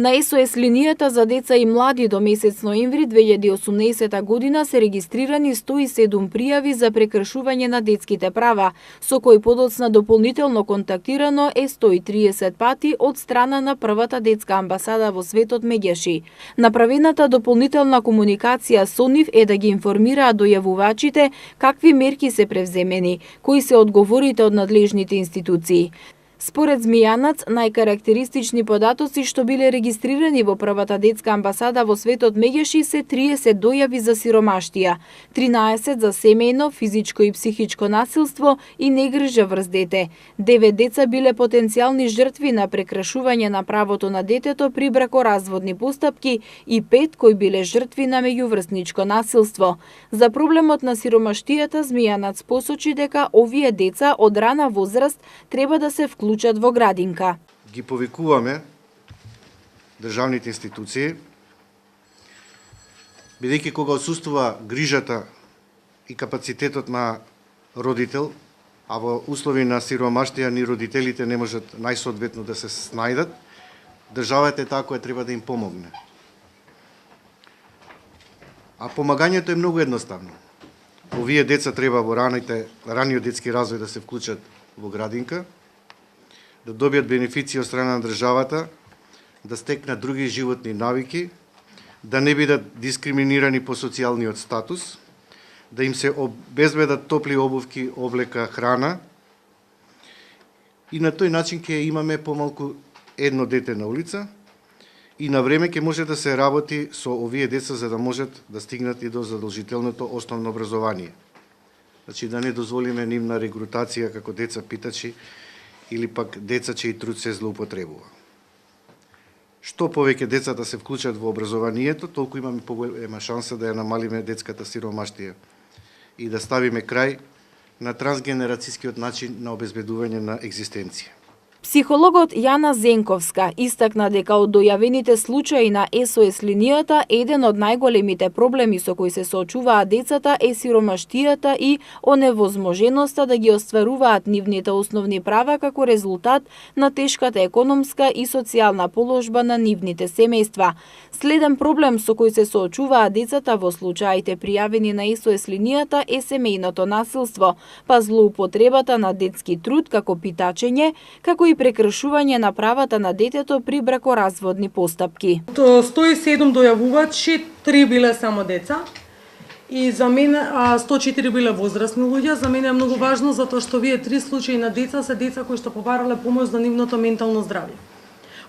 На СОС линијата за деца и млади до месец ноември 2018 година се регистрирани 107 пријави за прекршување на детските права, со кои подоцна дополнително контактирано е 130 пати од страна на првата детска амбасада во светот меѓаши. Направената дополнителна комуникација со нив е да ги информираат дојавувачите какви мерки се превземени, кои се одговорите од надлежните институции. Според Змијанац, најкарактеристични податоци што биле регистрирани во првата детска амбасада во светот меѓаши се 30 дојави за сиромаштија, 13 за семејно, физичко и психичко насилство и негрижа врз дете. 9 деца биле потенцијални жртви на прекрашување на правото на детето при бракоразводни постапки и 5 кои биле жртви на меѓуврсничко насилство. За проблемот на сиромаштијата, Змијанац посочи дека овие деца од рана возраст треба да се вклучат во градинка. Ги повикуваме државните институции, бидејќи кога отсуствува грижата и капацитетот на родител, а во услови на сиромаштија ни родителите не можат најсоодветно да се снајдат, државата е таа која треба да им помогне. А помагањето е многу едноставно. Овие деца треба во раниот детски развој да се вклучат во градинка, да добијат бенефиции од страна на државата, да стекнат други животни навики, да не бидат дискриминирани по социјалниот статус, да им се обезбедат топли обувки, облека, храна и на тој начин ќе имаме помалку едно дете на улица и на време ќе може да се работи со овие деца за да можат да стигнат и до задолжителното основно образование. Значи да не дозволиме нивна регрутација како деца питачи или пак деца чиј труд се злоупотребува. Што повеќе децата се вклучат во образованието, толку имаме поголема шанса да ја намалиме детската сиромаштија и да ставиме крај на трансгенерацијскиот начин на обезбедување на екзистенција. Психологот Јана Зенковска истакна дека од дојавените случаи на СОС линијата еден од најголемите проблеми со кои се соочуваат децата е сиромаштијата и оневозможеноста да ги остваруваат нивните основни права како резултат на тешката економска и социјална положба на нивните семејства. Следен проблем со кој се соочуваат децата во случаите пријавени на СОС линијата е семејното насилство, па злоупотребата на детски труд како питачење, како и прекршување на правата на детето при бракоразводни постапки. 107 дојавувачи, 3 биле само деца и за мене 104 биле возрастни луѓе. За мене е многу важно затоа што овие 3 случаи на деца се деца кои што побарале помош за нивното ментално здравје.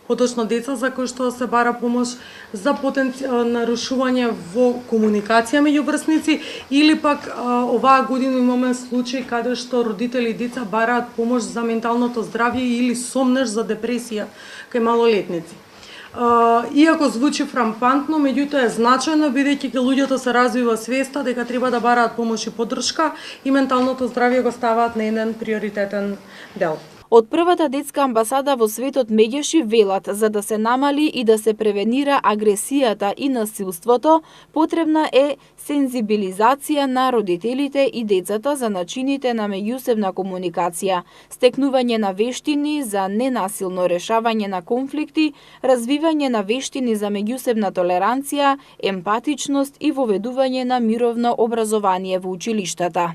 Поточно деца за кои што се бара помош за нарушување во комуникација меѓу врсници или пак оваа година имаме случај каде што родители и деца бараат помош за менталното здравје или сомнеш за депресија кај малолетници. Иако звучи фрампантно, меѓутоа е значајно бидејќи кај луѓето се развива свеста дека треба да бараат помош и поддршка и менталното здравје го ставаат на еден приоритетен дел. Од првата детска амбасада во светот меѓаши велат за да се намали и да се превенира агресијата и насилството, потребна е сензибилизација на родителите и децата за начините на меѓусебна комуникација, стекнување на вештини за ненасилно решавање на конфликти, развивање на вештини за меѓусебна толеранција, емпатичност и воведување на мировно образование во училиштата.